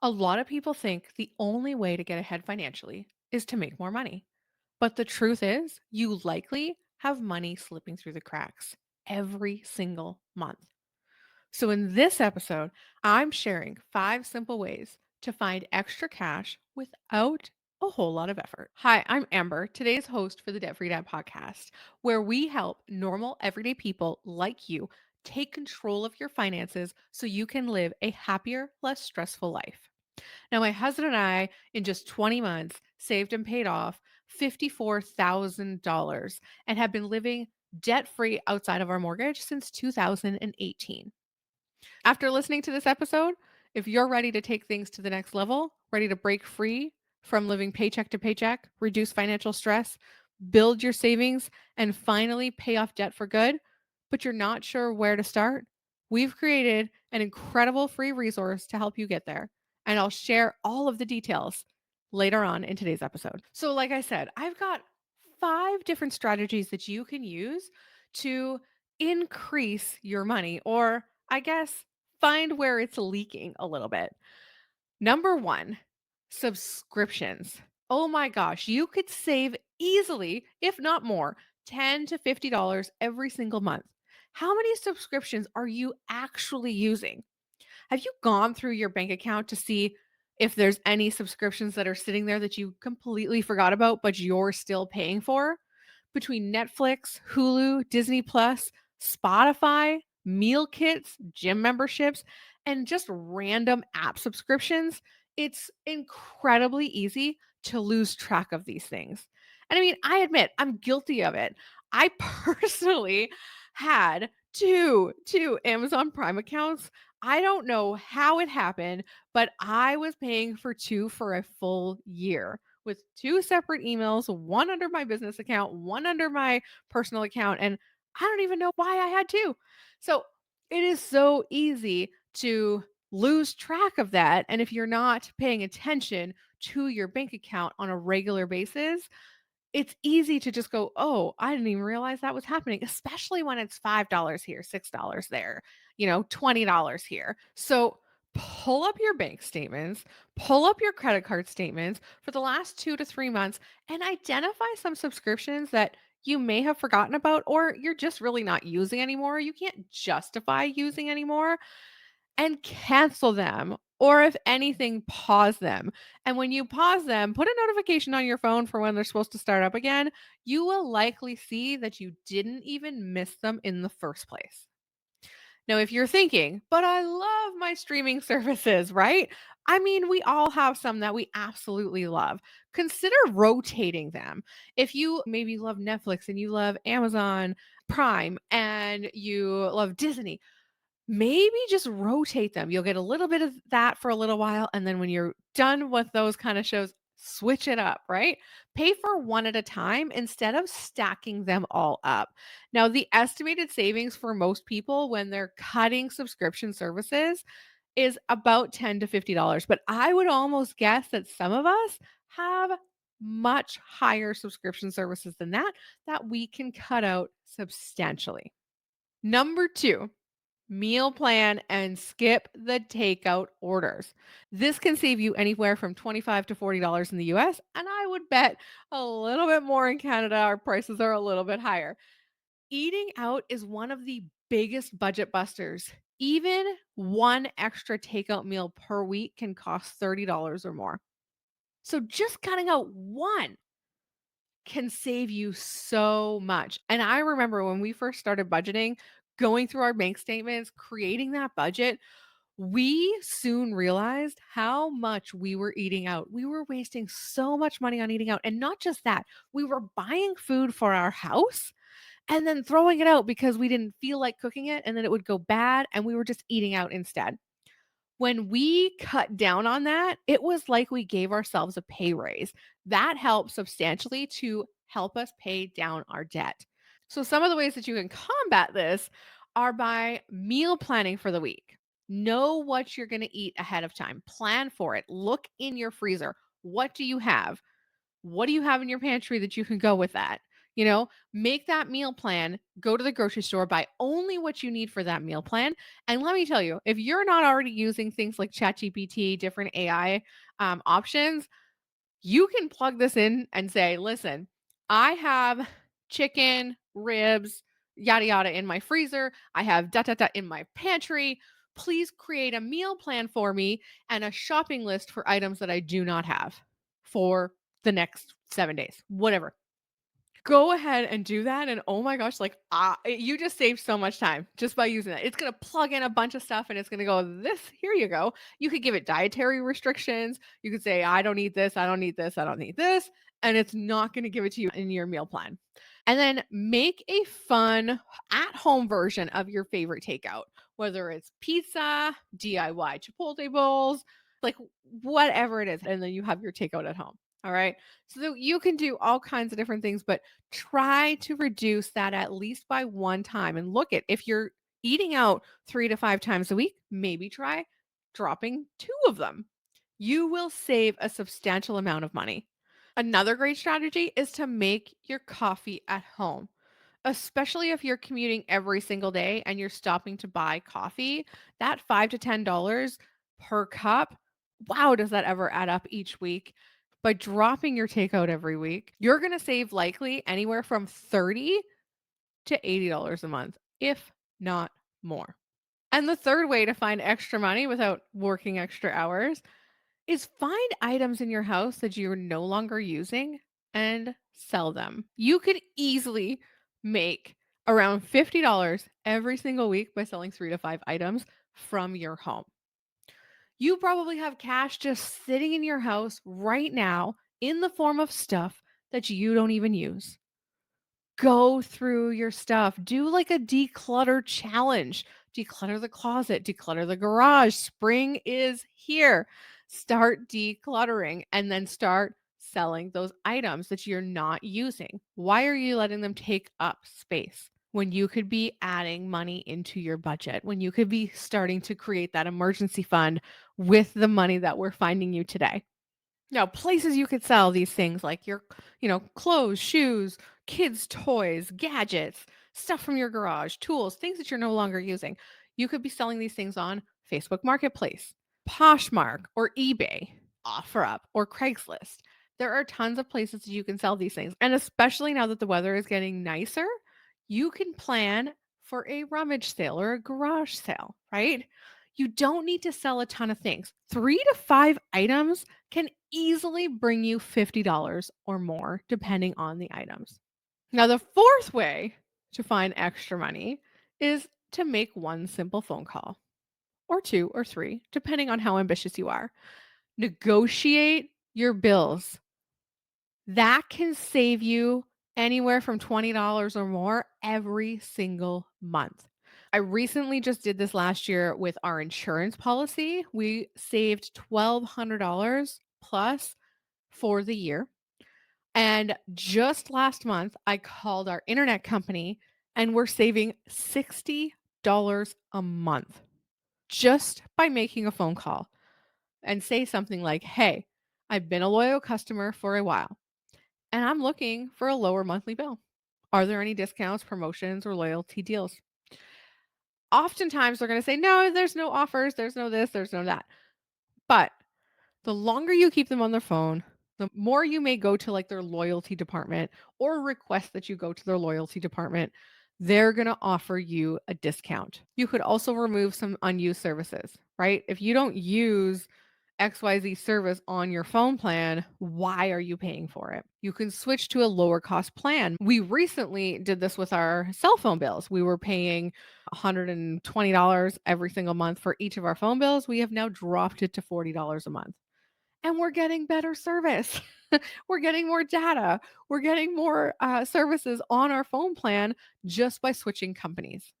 A lot of people think the only way to get ahead financially is to make more money. But the truth is, you likely have money slipping through the cracks every single month. So, in this episode, I'm sharing 5 simple ways to find extra cash without a whole lot of effort. Hi, I'm Amber, today's host for the Debt Free Dad podcast, where we help normal, everyday people like you take control of your finances so you can live a happier, less stressful life. Now, my husband and I, in just 20 months, saved and paid off $54,000 and have been living debt free outside of our mortgage since 2018. After listening to this episode, if you're ready to take things to the next level, ready to break free from living paycheck to paycheck, reduce financial stress, build your savings, and finally pay off debt for good, but you're not sure where to start, we've created an incredible free resource to help you get there. And I'll share all of the details later on in today's episode. So, like I said, I've got 5 different strategies that you can use to increase your money, or I guess find where it's leaking a little bit. Number one, subscriptions. Oh my gosh, you could save easily, if not more, $10 to $50 every single month. How many subscriptions are you actually using? Have you gone through your bank account to see if there's any subscriptions that are sitting there that you completely forgot about, but you're still paying for? Between Netflix, Hulu, Disney Plus, Spotify, meal kits, gym memberships, and just random app subscriptions, it's incredibly easy to lose track of these things. And I mean, I admit I'm guilty of it. I personally had two Amazon Prime accounts. I don't know how it happened, but I was paying for 2 for a full year with 2 separate emails, one under my business account, one under my personal account, and I don't even know why I had 2. So, it is so easy to lose track of that, and if you're not paying attention to your bank account on a regular basis, it's easy to just go, "Oh, I didn't even realize that was happening," especially when it's $5 here, $6 there, $20 here. So, pull up your bank statements, pull up your credit card statements for the last 2 to 3 months and identify some subscriptions that you may have forgotten about or you're just really not using anymore. You can't justify using anymore and cancel them. Or if anything, pause them. And when you pause them, put a notification on your phone for when they're supposed to start up again. You will likely see that you didn't even miss them in the first place. Now, if you're thinking, but I love my streaming services, right? I mean, we all have some that we absolutely love. Consider rotating them. If you maybe love Netflix and you love Amazon Prime and you love Disney, maybe just rotate them. You'll get a little bit of that for a little while, and then when you're done with those kind of shows, switch it up, right? Pay for one at a time instead of stacking them all up. Now, the estimated savings for most people when they're cutting subscription services is about $10 to $50, but I would almost guess that some of us have much higher subscription services than that we can cut out substantially. Number 2, meal plan and skip the takeout orders. This can save you anywhere from $25 to $40 in the US, and I would bet a little bit more in Canada. Our prices are a little bit higher. Eating out is one of the biggest budget busters. Even one extra takeout meal per week can cost $30 or more. So just cutting out one can save you so much. And I remember when we first started budgeting, going through our bank statements, creating that budget, we soon realized how much we were eating out. We were wasting so much money on eating out. And not just that, we were buying food for our house and then throwing it out because we didn't feel like cooking it and then it would go bad and we were just eating out instead. When we cut down on that, it was like we gave ourselves a pay raise. That helped substantially to help us pay down our debt. So, some of the ways that you can combat this are by meal planning for the week. Know what you're going to eat ahead of time, plan for it, look in your freezer. What do you have? What do you have in your pantry that you can go with that? Make that meal plan, go to the grocery store, buy only what you need for that meal plan. And let me tell you, if you're not already using things like ChatGPT, different AI options, you can plug this in and say, listen, I have chicken, ribs, yada, yada in my freezer. I have da, da, da in my pantry. Please create a meal plan for me and a shopping list for items that I do not have for the next 7 days, whatever. Go ahead and do that, and oh my gosh, like, you just saved so much time just by using that. It's gonna plug in a bunch of stuff, and it's gonna go, "This here you go." You could give it dietary restrictions. You could say, "I don't eat this, I don't eat this, I don't eat this," and it's not gonna give it to you in your meal plan. And then make a fun at-home version of your favorite takeout, whether it's pizza, DIY Chipotle bowls, like, whatever it is, and then you have your takeout at home, all right? So you can do all kinds of different things, but try to reduce that at least by one time. And look at if you're eating out 3 to 5 times a week, maybe try dropping two of them. You will save a substantial amount of money. Another great strategy is to make your coffee at home, especially if you're commuting every single day and you're stopping to buy coffee. That $5 to $10 per cup, wow, does that ever add up each week? By dropping your takeout every week, you're going to save likely anywhere from $30 to $80 a month, if not more. And the third way to find extra money without working extra hours is find items in your house that you're no longer using and sell them. You could easily make around $50 every single week by selling 3 to 5 items from your home. You probably have cash just sitting in your house right now in the form of stuff that you don't even use. Go through your stuff. Do like a declutter challenge. Declutter the closet, declutter the garage. Spring is here. Start decluttering and then start selling those items that you're not using. Why are you letting them take up space when you could be adding money into your budget? When you could be starting to create that emergency fund with the money that we're finding you today? Now, places you could sell these things like your, clothes, shoes, kids' toys, gadgets, stuff from your garage, tools, things that you're no longer using. You could be selling these things on Facebook Marketplace, Poshmark, or eBay, OfferUp, or Craigslist. There are tons of places that you can sell these things. And especially now that the weather is getting nicer, you can plan for a rummage sale or a garage sale, right? You don't need to sell a ton of things. 3 to 5 items can easily bring you $50 or more, depending on the items. Now, the fourth way to find extra money is to make one simple phone call, or two or three, depending on how ambitious you are. Negotiate your bills. That can save you anywhere from $20 or more every single month. I recently just did this last year with our insurance policy. We saved $1,200 plus for the year. And just last month, I called our internet company and we're saving $60 a month just by making a phone call and say something like, "Hey, I've been a loyal customer for a while and I'm looking for a lower monthly bill. Are there any discounts, promotions, or loyalty deals?" Oftentimes they're going to say, "No, there's no offers, there's no this, there's no that." But the longer you keep them on their phone, the more you may go to like their loyalty department or request that you go to their loyalty department. They're going to offer you a discount. You could also remove some unused services, right? If you don't use XYZ service on your phone plan, why are you paying for it? You can switch to a lower cost plan. We recently did this with our cell phone bills. We were paying $120 every single month for each of our phone bills. We have now dropped it to $40 a month. And we're getting better service. We're getting more data. We're getting more services on our phone plan just by switching companies.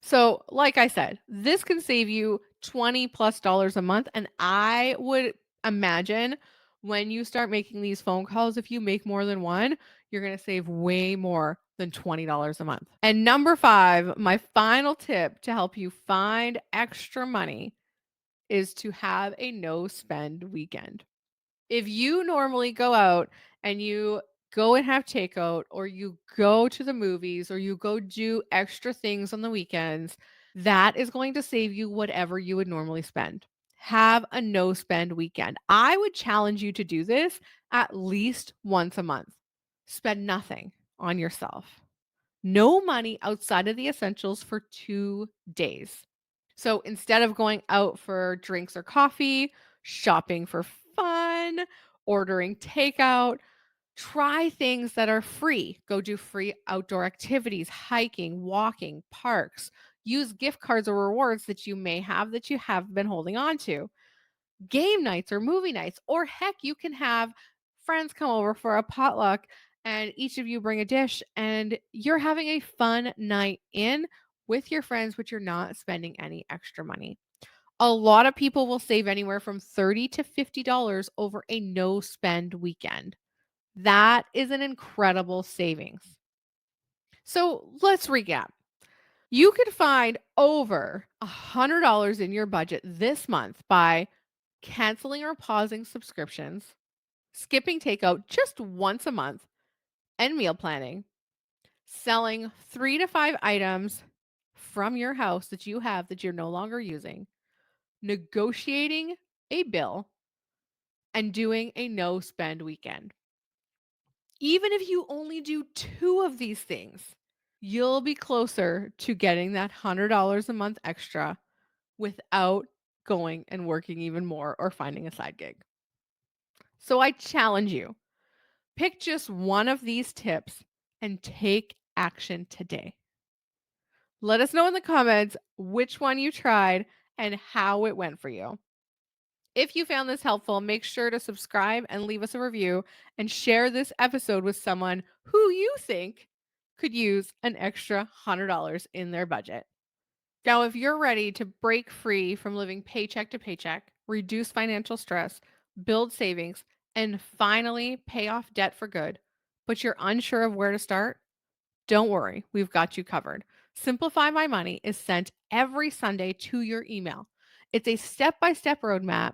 So, like I said, this can save you $20+ a month. And I would imagine when you start making these phone calls, if you make more than one, you're going to save way more than $20 a month. And number five, my final tip to help you find extra money is to have a no spend weekend. If you normally go out and you go and have takeout, or you go to the movies, or you go do extra things on the weekends, that is going to save you whatever you would normally spend. Have a no spend weekend. I would challenge you to do this at least once a month. Spend nothing on yourself. No money outside of the essentials for 2 days. So instead of going out for drinks or coffee, shopping for fun, ordering takeout, try things that are free. Go do free outdoor activities, hiking, walking, parks. Use gift cards or rewards that you have been holding on to. Game nights or movie nights, or heck, you can have friends come over for a potluck and each of you bring a dish and you're having a fun night in with your friends, but you're not spending any extra money. A lot of people will save anywhere from $30 to $50 over a no spend weekend. That is an incredible savings. So let's recap. You could find over $100 in your budget this month by canceling or pausing subscriptions, skipping takeout just once a month, and meal planning, selling 3 to 5 items from your house that you have that you're no longer using, negotiating a bill, and doing a no spend weekend. Even if you only do 2 of these things, you'll be closer to getting that $100 a month extra without going and working even more or finding a side gig. So I challenge you, pick just one of these tips and take action today. Let us know in the comments which one you tried and how it went for you. If you found this helpful, make sure to subscribe and leave us a review and share this episode with someone who you think could use an extra $100 in their budget. Now, if you're ready to break free from living paycheck to paycheck, reduce financial stress, build savings, and finally pay off debt for good, but you're unsure of where to start, don't worry, we've got you covered. Simplify My Money is sent every Sunday to your email. It's a step by step roadmap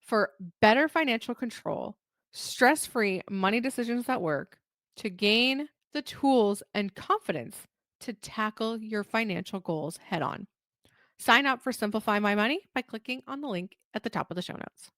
for better financial control, stress free money decisions that work, to gain the tools and confidence to tackle your financial goals head on. Sign up for Simplify My Money by clicking on the link at the top of the show notes.